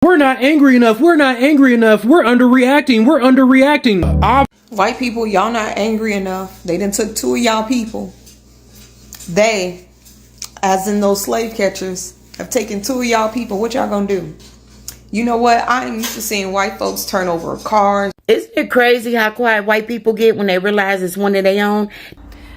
We're not angry enough. We're not angry enough. We're underreacting. We're underreacting. White people, y'all not angry enough. They done took two of y'all people. They, as in those slave catchers, have taken two of y'all people. What y'all gonna do? You know what? I am used to seeing white folks turn over cars. Isn't it crazy how quiet white people get when they realize it's one of their own?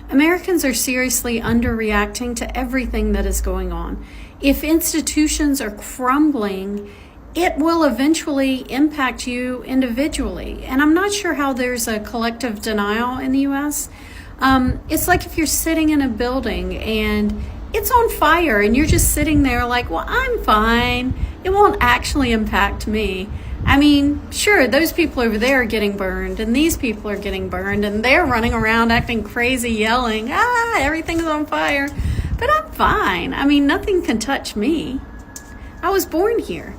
Americans are seriously underreacting to everything that is going on. If institutions are crumbling, it will eventually impact you individually. And I'm not sure how there's a collective denial in the U.S. It's like if you're sitting in a building and it's on fire and you're just sitting there like, well, I'm fine. It won't actually impact me. I mean, sure, those people over there are getting burned and these people are getting burned and they're running around acting crazy, yelling, everything's on fire. But I'm fine. I mean, nothing can touch me. I was born here.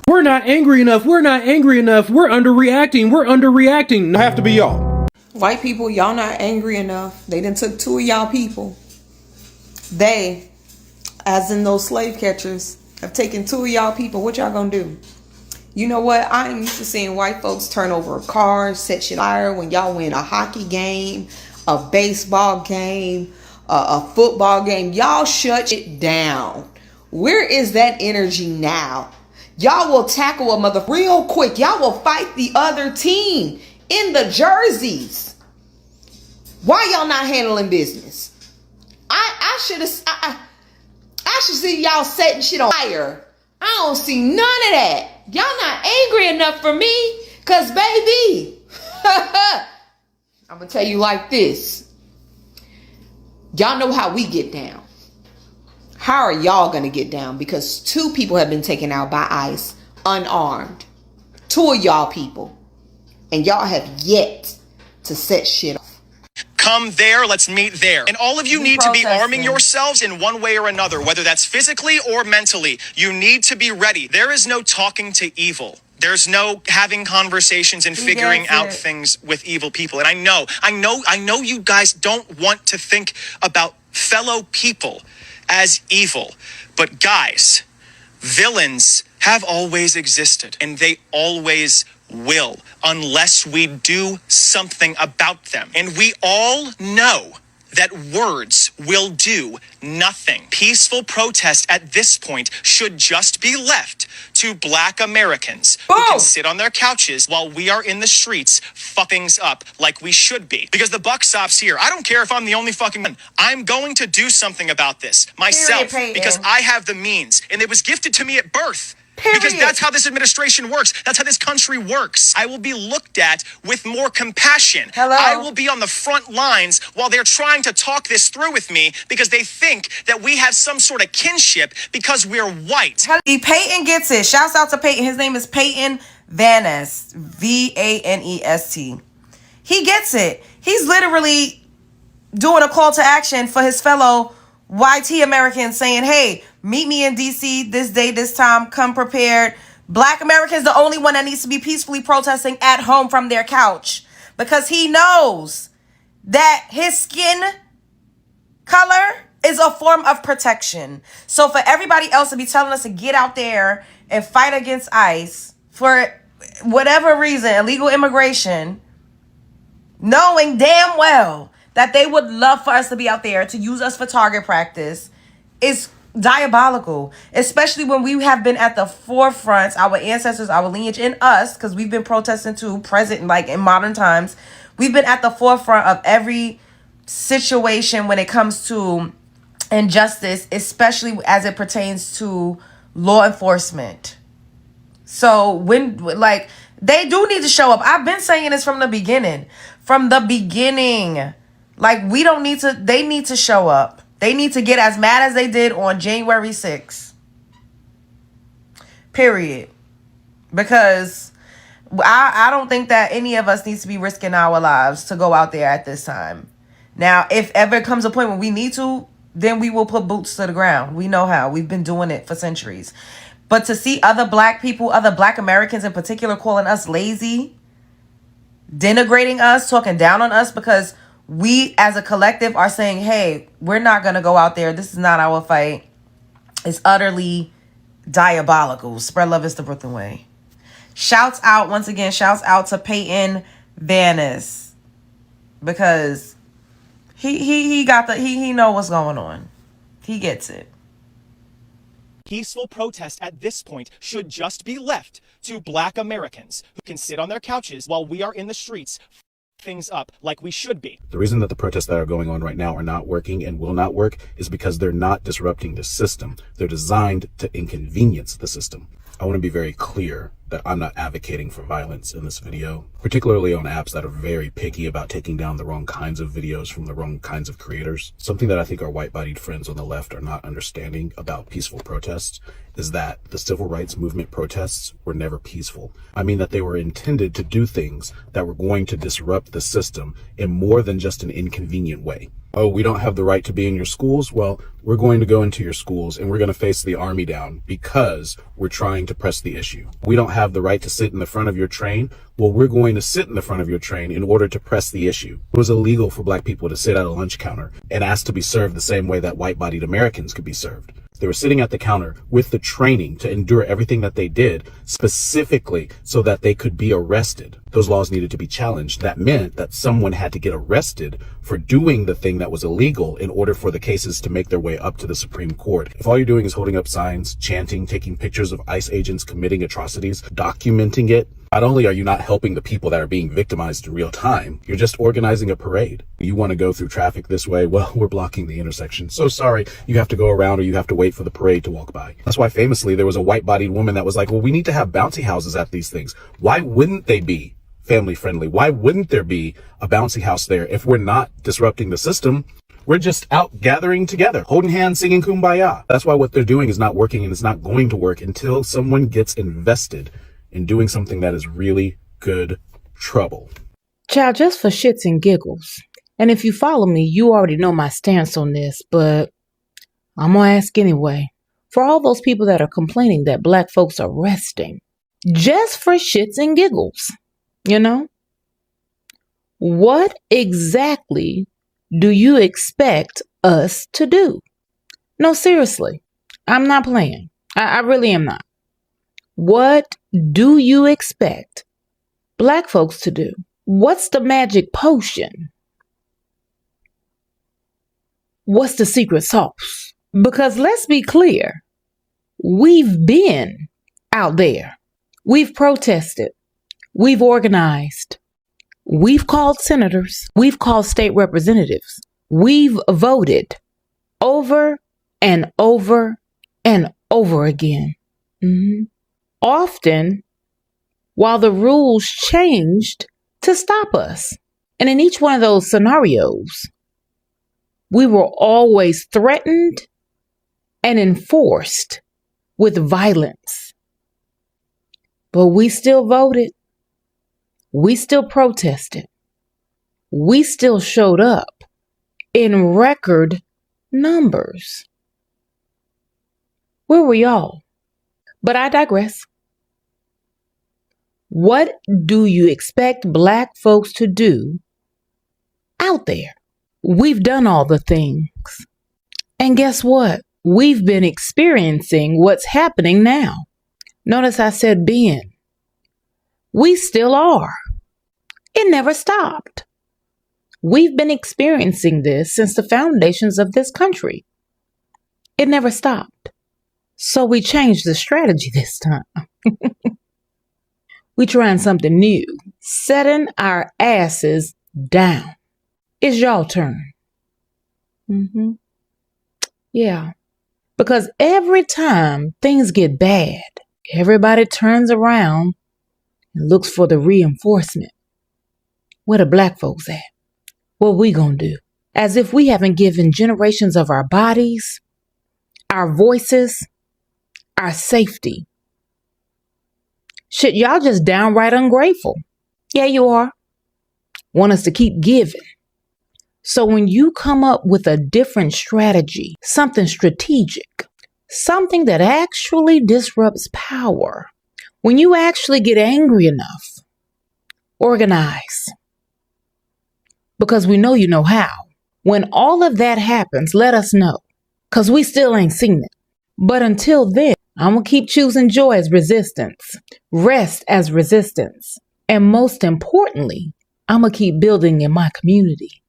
We're not angry enough. We're not angry enough. We're underreacting. We're underreacting. I have to be y'all. White people, y'all not angry enough. They done took two of y'all people. They, as in those slave catchers, have taken two of y'all people. What y'all gonna do? You know what? I am used to seeing white folks turn over cars, set shit fire when y'all win a hockey game, a baseball game, a football game. Y'all shut it down. Where is that energy now? Y'all will tackle a mother real quick. Y'all will fight the other team in the jerseys. Why y'all not handling business? I should see y'all setting shit on fire. I don't see none of that. Y'all not angry enough for me. Cause baby, I'm gonna tell you like this. Y'all know how we get down. How are y'all gonna get down? Because two people have been taken out by ICE unarmed. Two of y'all people. And y'all have yet to set shit off. Come there, let's meet there. And all of you need to be arming yourselves in one way or another, whether that's physically or mentally. You need to be ready. There is no talking to evil. There's no having conversations and figuring out things with evil people. And I know you guys don't want to think about fellow people as evil. But guys, villains have always existed and they always will, unless we do something about them. And we all know that words will do nothing. Peaceful protest at this point should just be left to Black Americans who can sit on their couches while we are in the streets fuck things up like we should be. Because the buck stops here. I don't care if I'm the only fucking one. I'm going to do something about this myself because I have the means and it was gifted to me at birth. Because that's how this administration works. That's how this country works. I will be looked at with more compassion. I will be on the front lines while they're trying to talk this through with me because they think that we have some sort of kinship because we're white. Peyton gets it. Shouts out to Peyton. His name is Peyton Vanest. Vanest. He gets it. He's literally doing a call to action for his fellow YT Americans saying, hey, meet me in DC this day, this time, come prepared. Black Americans, the only one that needs to be peacefully protesting at home from their couch because he knows that his skin color is a form of protection. So for everybody else to be telling us to get out there and fight against ICE for whatever reason, illegal immigration, knowing damn well that they would love for us to be out there to use us for target practice is diabolical, especially when we have been at the forefront, our ancestors, our lineage, and us, because we've been protesting too, present, like in modern times, we've been at the forefront of every situation when it comes to injustice, especially as it pertains to law enforcement. So when, like, they do need to show up. I've been saying this from the beginning. Like, we don't need to, they need to show up. They need to get as mad as they did on January 6th. Period. Because I don't think that any of us needs to be risking our lives to go out there at this time. Now, if ever comes a point when we need to, then we will put boots to the ground. We know how. We've been doing it for centuries. But to see other Black people, other Black Americans in particular, calling us lazy, denigrating us, talking down on us because we as a collective are saying, hey, we're not going to go out there. This is not our fight. It's utterly diabolical. Spread love is the Brooklyn way. Shouts out, once again, shouts out to Peyton Vanis. Because he know what's going on. He gets it. Peaceful protest at this point should just be left to Black Americans who can sit on their couches while we are in the streets things up like we should be. The reason that the protests that are going on right now are not working and will not work is because they're not disrupting the system. They're designed to inconvenience the system. I want to be very clear that I'm not advocating for violence in this video, particularly on apps that are very picky about taking down the wrong kinds of videos from the wrong kinds of creators. Something that I think our white-bodied friends on the left are not understanding about peaceful protests is that the civil rights movement protests were never peaceful. I mean that they were intended to do things that were going to disrupt the system in more than just an inconvenient way. Oh, we don't have the right to be in your schools? Well, we're going to go into your schools and we're going to face the army down because we're trying to press the issue. We don't have the right to sit in the front of your train. Well, we're going to sit in the front of your train in order to press the issue. It was illegal for Black people to sit at a lunch counter and ask to be served the same way that white-bodied Americans could be served. They were sitting at the counter with the training to endure everything that they did specifically so that they could be arrested. Those laws needed to be challenged. That meant that someone had to get arrested for doing the thing that was illegal in order for the cases to make their way up to the Supreme Court. If all you're doing is holding up signs, chanting, taking pictures of ICE agents committing atrocities, documenting it, not only are you not helping the people that are being victimized in real time, you're just organizing a parade. You want to go through traffic this way? Well, we're blocking the intersection. So sorry, you have to go around or you have to wait for the parade to walk by. That's why famously there was a white-bodied woman that was like, well, we need to have bouncy houses at these things. Why wouldn't they be family friendly? Why wouldn't there be a bouncy house there if we're not disrupting the system? We're just out gathering together, holding hands, singing Kumbaya. That's why what they're doing is not working, and it's not going to work until someone gets invested in doing something that is really good trouble. Child, just for shits and giggles. And if you follow me, you already know my stance on this, but I'm gonna ask anyway. For all those people that are complaining that Black folks are resting, just for shits and giggles, you know, what exactly do you expect us to do? No, seriously, I'm not playing. I really am not. What do you expect Black folks to do? What's the magic potion? What's the secret sauce? Because let's be clear, we've been out there. We've protested. We've organized. We've called senators. We've called state representatives. We've voted over and over and over again. Often, while the rules changed to stop us. And in each one of those scenarios, we were always threatened and enforced with violence. But we still voted. We still protested. We still showed up in record numbers. Where were y'all? But I digress. What do you expect Black folks to do out there? We've done all the things. And guess what? We've been experiencing what's happening now. Notice I said been. We still are. It never stopped. We've been experiencing this since the foundations of this country. It never stopped. So we changed the strategy this time. We trying something new. Setting our asses down. It's y'all turn. Yeah. Because every time things get bad, everybody turns around and looks for the reinforcement. Where the Black folks at? What we gonna do? As if we haven't given generations of our bodies, our voices, our safety. Shit, y'all just downright ungrateful. Yeah, you are. Want us to keep giving. So when you come up with a different strategy, something strategic, something that actually disrupts power, when you actually get angry enough, organize. Because we know you know how. When all of that happens, let us know. Because we still ain't seen it. But until then, I'm going to keep choosing joy as resistance, rest as resistance, and most importantly, I'm going to keep building in my community.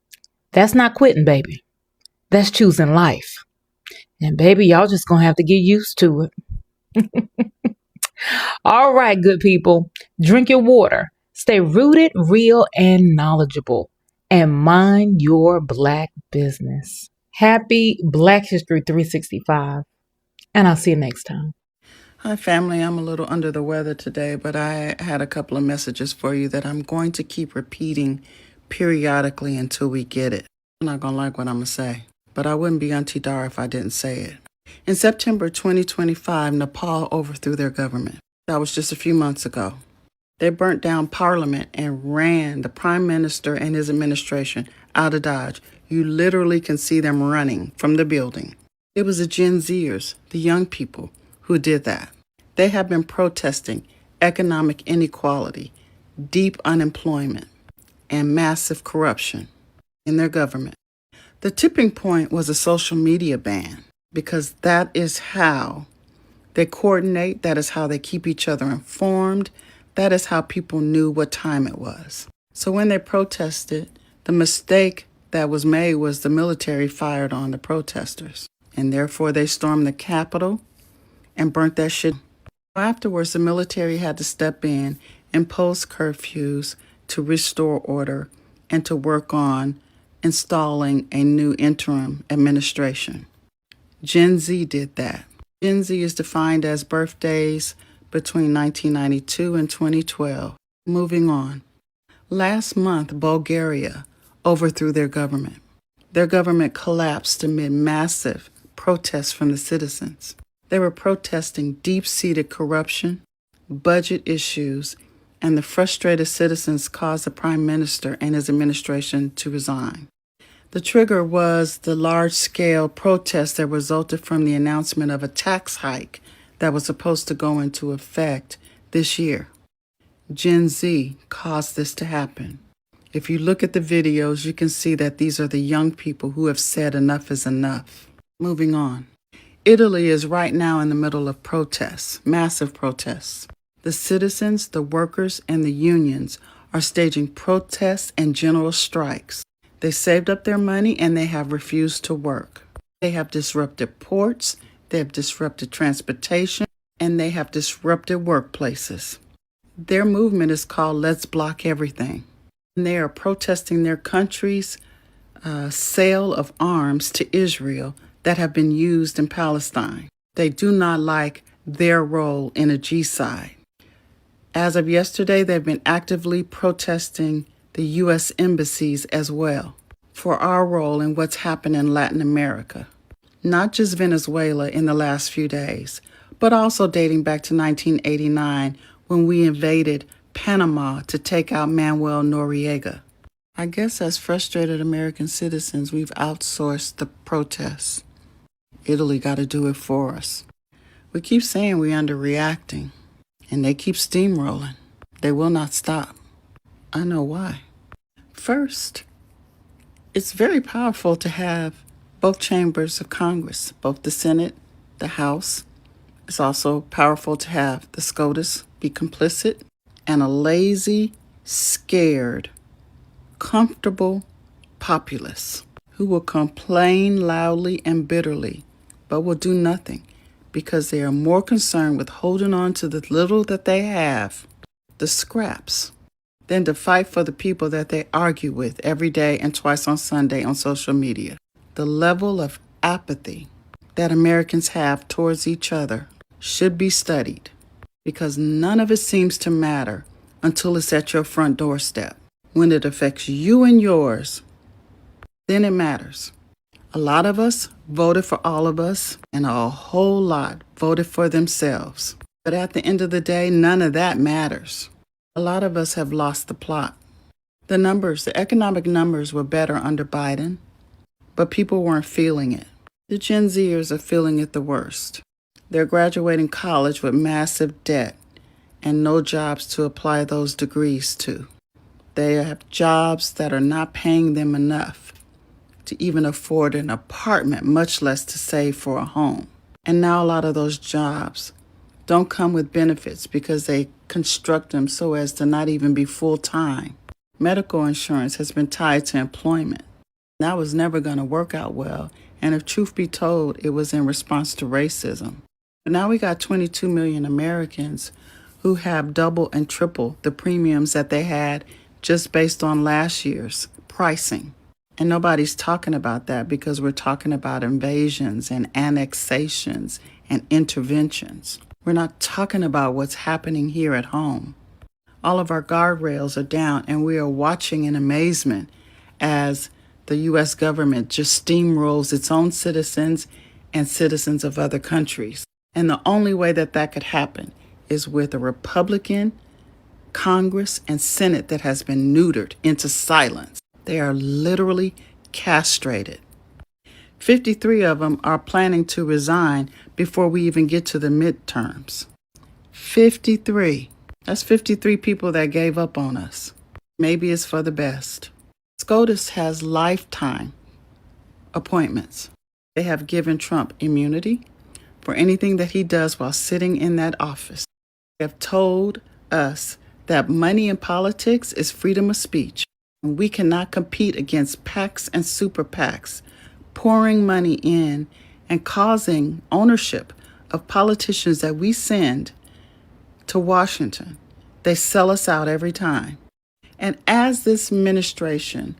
That's not quitting, baby. That's choosing life. And baby, y'all just going to have to get used to it. All right, good people. Drink your water. Stay rooted, real, and knowledgeable. And mind your Black business. Happy Black History 365. And I'll see you next time. Hi, family. I'm a little under the weather today, but I had a couple of messages for you that I'm going to keep repeating periodically until we get it. I'm not going to like what I'm going to say, but I wouldn't be Auntie Dar if I didn't say it. In September 2025, Nepal overthrew their government. That was just a few months ago. They burnt down Parliament and ran the Prime Minister and his administration out of Dodge. You literally can see them running from the building. It was the Gen Zers, the young people, who did that. They have been protesting economic inequality, deep unemployment, and massive corruption in their government. The tipping point was a social media ban, because that is how they coordinate, that is how they keep each other informed, that is how people knew what time it was. So when they protested, the mistake that was made was the military fired on the protesters, and therefore they stormed the Capitol and burnt that shit. Afterwards, the military had to step in, impose curfews to restore order and to work on installing a new interim administration. Gen Z did that. Gen Z is defined as birthdays between 1992 and 2012. Moving on. Last month, Bulgaria overthrew their government. Their government collapsed amid massive protests from the citizens. They were protesting deep-seated corruption, budget issues, and the frustrated citizens caused the prime minister and his administration to resign. The trigger was the large-scale protest that resulted from the announcement of a tax hike that was supposed to go into effect this year. Gen Z caused this to happen. If you look at the videos, you can see that these are the young people who have said enough is enough. Moving on. Italy is right now in the middle of protests, massive protests. The citizens, the workers, and the unions are staging protests and general strikes. They saved up their money and they have refused to work. They have disrupted ports, they have disrupted transportation, and they have disrupted workplaces. Their movement is called Let's Block Everything. And they are protesting their country's sale of arms to Israel that have been used in Palestine. They do not like their role in a genocide. As of yesterday, they've been actively protesting the U.S. embassies as well for our role in what's happened in Latin America. Not just Venezuela in the last few days, but also dating back to 1989 when we invaded Panama to take out Manuel Noriega. I guess as frustrated American citizens, we've outsourced the protests. Italy got to do it for us. We keep saying we're underreacting, and they keep steamrolling. They will not stop. I know why. First, it's very powerful to have both chambers of Congress, both the Senate, the House. It's also powerful to have the SCOTUS be complicit, and a lazy, scared, comfortable populace who will complain loudly and bitterly, but will do nothing because they are more concerned with holding on to the little that they have, the scraps, than to fight for the people that they argue with every day and twice on Sunday on social media. The level of apathy that Americans have towards each other should be studied, because none of it seems to matter until it's at your front doorstep. When it affects you and yours, then it matters. A lot of us voted for all of us, and a whole lot voted for themselves. But at the end of the day, none of that matters. A lot of us have lost the plot. The economic numbers were better under Biden, but people weren't feeling it. The Gen Zers are feeling it the worst. They're graduating college with massive debt and no jobs to apply those degrees to. They have jobs that are not paying them enough to even afford an apartment, much less to save for a home. And now a lot of those jobs don't come with benefits because they construct them so as to not even be full-time. Medical insurance has been tied to employment. That was never going to work out well, and if truth be told, it was in response to racism. But now we got 22 million Americans who have double and triple the premiums that they had just based on last year's pricing. And nobody's talking about that because we're talking about invasions and annexations and interventions. We're not talking about what's happening here at home. All of our guardrails are down, and we are watching in amazement as the U.S. government just steamrolls its own citizens and citizens of other countries. And the only way that that could happen is with a Republican Congress and Senate that has been neutered into silence. They are literally castrated. 53 of them are planning to resign before we even get to the midterms. 53. That's 53 people that gave up on us. Maybe it's for the best. SCOTUS has lifetime appointments. They have given Trump immunity for anything that he does while sitting in that office. They have told us that money in politics is freedom of speech. And we cannot compete against PACs and super PACs, pouring money in and causing ownership of politicians that we send to Washington. They sell us out every time. And as this administration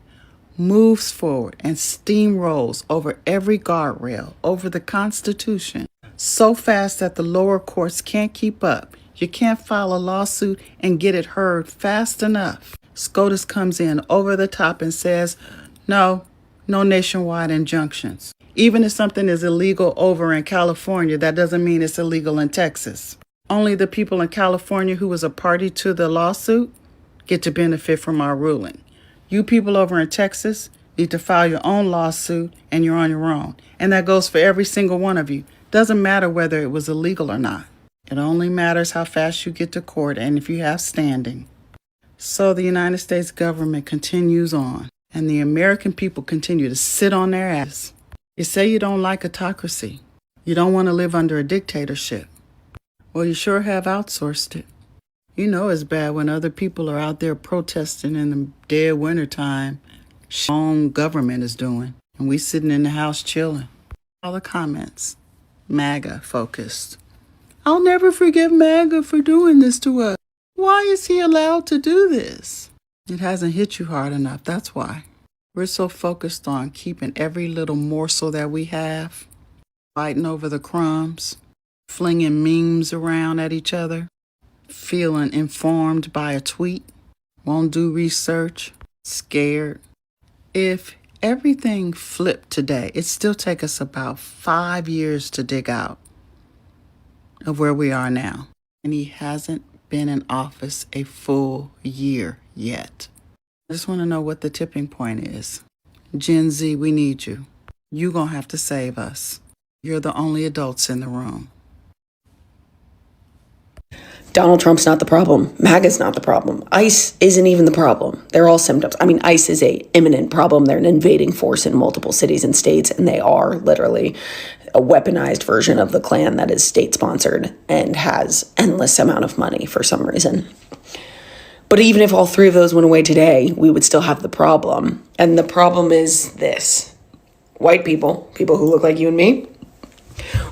moves forward and steamrolls over every guardrail, over the Constitution, so fast that the lower courts can't keep up, you can't file a lawsuit and get it heard fast enough. SCOTUS comes in over the top and says, no nationwide injunctions. Even if something is illegal over in California, that doesn't mean it's illegal in Texas. Only the people in California who was a party to the lawsuit get to benefit from our ruling. You people over in Texas need to file your own lawsuit, and you're on your own. And that goes for every single one of you. Doesn't matter whether it was illegal or not. It only matters how fast you get to court and if you have standing. So the United States government continues on, and the American people continue to sit on their ass. You say you don't like autocracy. You don't want to live under a dictatorship. Well, you sure have outsourced it. You know it's bad when other people are out there protesting in the dead wintertime. Our own government is doing, and we sitting in the house chilling. All the comments, MAGA focused. I'll never forgive MAGA for doing this to us. Why is he allowed to do this? It hasn't hit you hard enough, that's why. We're so focused on keeping every little morsel that we have, fighting over the crumbs, flinging memes around at each other, feeling informed by a tweet, won't do research, scared. If everything flipped today, it'd still take us about 5 years to dig out of where we are now. And he hasn't been in office a full year yet. I just want to know what the tipping point is. Gen Z, we need you. You're going to have to save us. You're the only adults in the room. Donald Trump's not the problem. MAGA's not the problem. ICE isn't even the problem. They're all symptoms. I mean, ICE is a imminent problem. They're an invading force in multiple cities and states, and they are literally a weaponized version of the Klan that is state-sponsored and has endless amount of money for some reason. But even if all three of those went away today, we would still have the problem. And the problem is this. White people who look like you and me,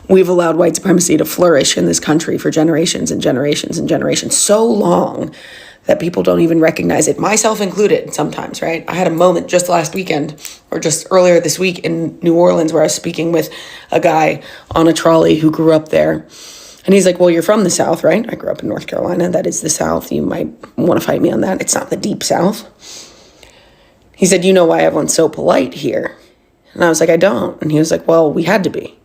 we've allowed white supremacy to flourish in this country for generations and generations and generations, so long that people don't even recognize it, myself included sometimes, right? I had a moment just last weekend or just earlier this week in New Orleans where I was speaking with a guy on a trolley who grew up there. And he's like, well, you're from the South, right? I grew up in North Carolina. That is the South. You might want to fight me on that. It's not the deep South. He said, you know why everyone's so polite here? And I was like, I don't. And he was like, well, we had to be.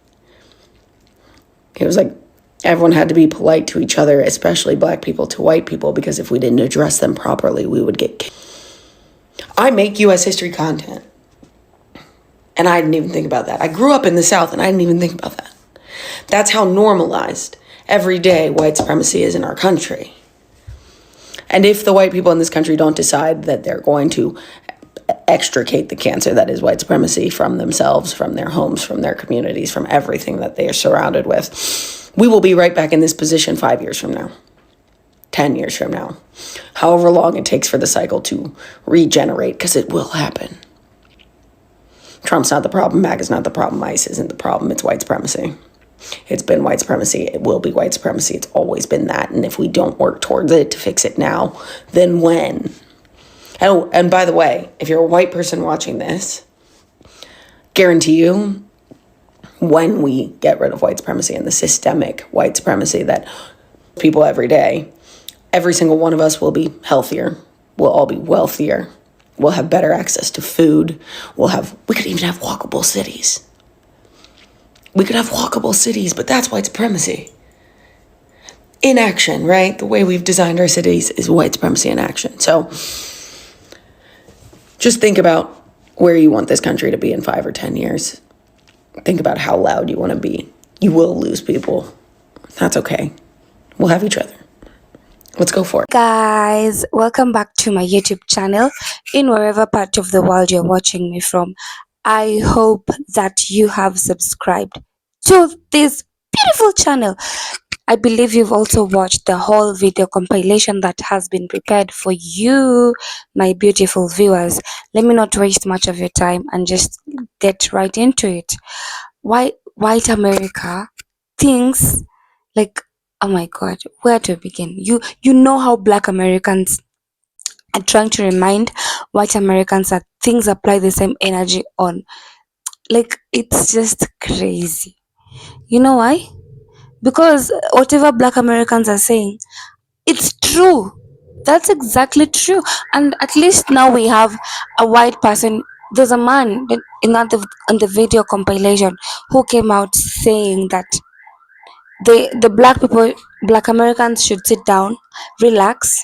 He was like, everyone had to be polite to each other, especially black people to white people, because if we didn't address them properly, we would get killed. I make U.S. history content, and I didn't even think about that. I grew up in the South, and I didn't even think about that. That's how normalized everyday white supremacy is in our country. And if the white people in this country don't decide that they're going to extricate the cancer that is white supremacy from themselves, from their homes, from their communities, from everything that they are surrounded with, We will be right back in this position 5 years from now, 10 years from now, however long it takes for the cycle to regenerate, because it will happen. Trump's not the problem. MAGA's not the problem. ICE isn't the problem. It's white supremacy. It's been white supremacy. It will be white supremacy. It's always been that. And if we don't work towards it to fix it now, then when? Oh, and by the way, if you're a white person watching this, guarantee you, when we get rid of white supremacy and the systemic white supremacy that people every day, every single one of us will be healthier. We'll all be wealthier. We'll have better access to food. We could even have walkable cities. We could have walkable cities, but that's white supremacy in action, right? The way we've designed our cities is white supremacy in action. So just think about where you want this country to be in 5 or 10 years. Think about how loud you want to be. You will lose people. That's okay. We'll have each other. Let's go for it. Guys, welcome back to my YouTube channel in wherever part of the world you're watching me from. I hope that you have subscribed to this beautiful channel. I believe you've also watched the whole video compilation that has been prepared for you, my beautiful viewers. Let me not waste much of your time and just get right into it. Why white America thinks like, oh my God, where to begin? You know how Black Americans are trying to remind white Americans that things apply the same energy on. Like, it's just crazy. You know why? Because whatever Black Americans are saying, it's true. That's exactly true. And at least now we have a white person. There's a man in the video compilation who came out saying that the Black Americans should sit down, relax,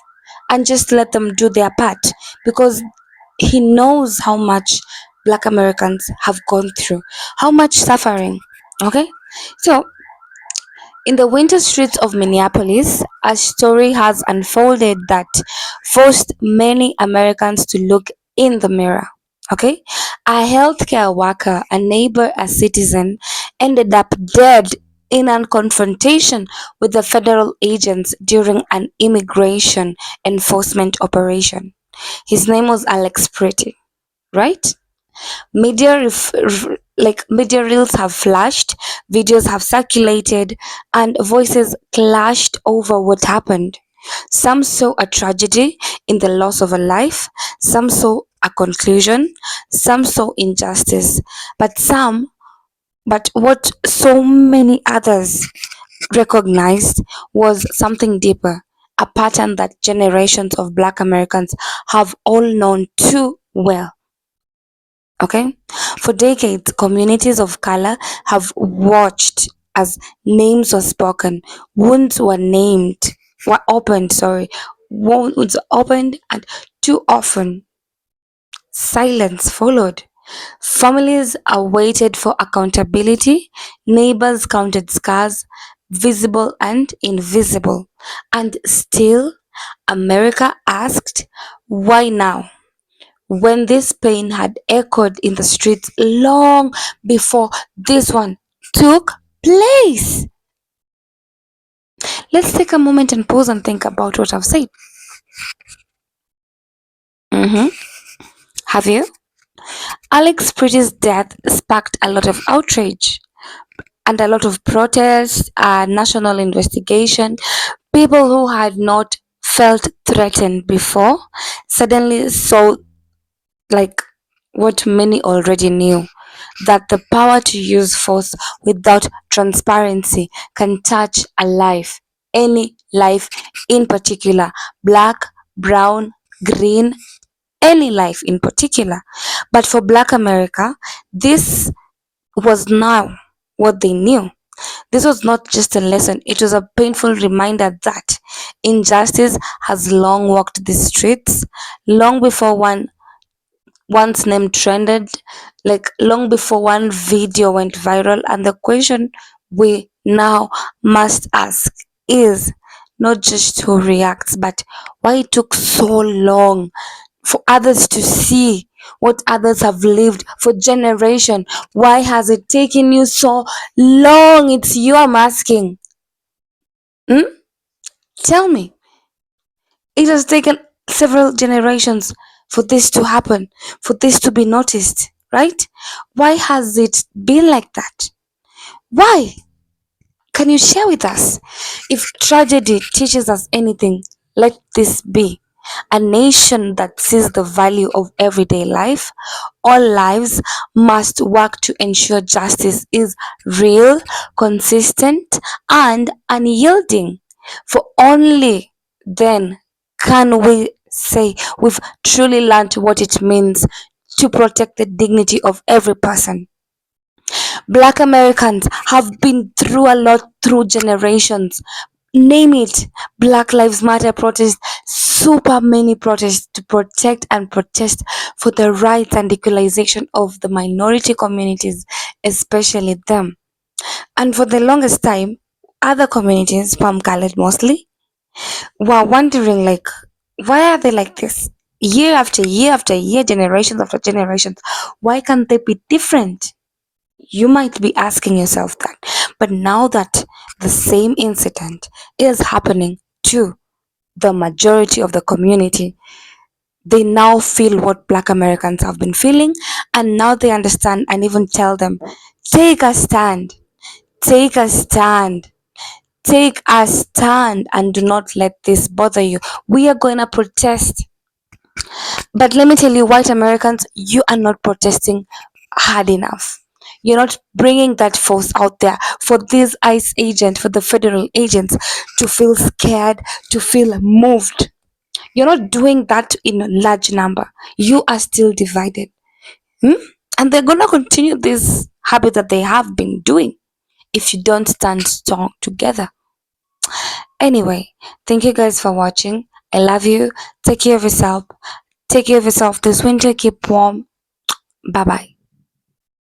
and just let them do their part, because he knows how much Black Americans have gone through, how much suffering. Okay, so in the winter streets of Minneapolis, a story has unfolded that forced many Americans to look in the mirror. Okay, a healthcare worker, a neighbor, a citizen, ended up dead in a confrontation with the federal agents during an immigration enforcement operation. His name was Alex Pretti, right? Media reels have flashed, videos have circulated, and voices clashed over what happened. Some saw a tragedy in the loss of a life, some saw a conclusion, some saw injustice, but what so many others recognized was something deeper, a pattern that generations of Black Americans have all known too well. Okay, for decades, communities of color have watched as names were spoken, wounds were opened, and too often silence followed. Families awaited for accountability, neighbors counted scars, visible and invisible, and still America asked, why now? When this pain had echoed in the streets long before this one took place. Let's take a moment and pause and think about what I've said. Have you? Alex Pretty's death sparked a lot of outrage and a lot of protest, national investigation. People who had not felt threatened before suddenly saw, like what many already knew, that the power to use force without transparency can touch a life, any life in particular, black, brown, green, any life in particular. But for Black America, this was now what they knew. This was not just a lesson, it was a painful reminder that injustice has long walked the streets, long before one's name trended, like long before one video went viral. And the question we now must ask is not just who reacts, but why it took so long for others to see what others have lived for generation. Why has it taken you so long? It's you I'm asking. Tell me. It has taken several generations for this to happen, for this to be noticed, right? Why has it been like that? Why? Can you share with us? If tragedy teaches us anything, let this be. A nation that sees the value of everyday life, all lives must work to ensure justice is real, consistent, and unyielding. For only then can we say we've truly learned what it means to protect the dignity of every person. Black Americans have been through a lot through generations. Name it. Black Lives Matter protests, super many protests to protect and protest for the rights and equalization of the minority communities, especially them. And for the longest time, other communities, palm colored mostly, were wondering like, why are they like this? Year after year after year, generations after generations, why can't they be different? You might be asking yourself that. But now that the same incident is happening to the majority of the community, they now feel what Black Americans have been feeling, and now they understand and even tell them, take a stand, take a stand, take a stand, and do not let this bother you. We are going to protest. But let me tell you, white Americans, you are not protesting hard enough. You're not bringing that force out there for these ICE agents, for the federal agents to feel scared, to feel moved. You're not doing that in a large number. You are still divided. And they're going to continue this habit that they have been doing if you don't stand strong together. Anyway, thank you guys for watching. I love you. Take care of yourself. Take care of yourself this winter. Keep warm. Bye bye.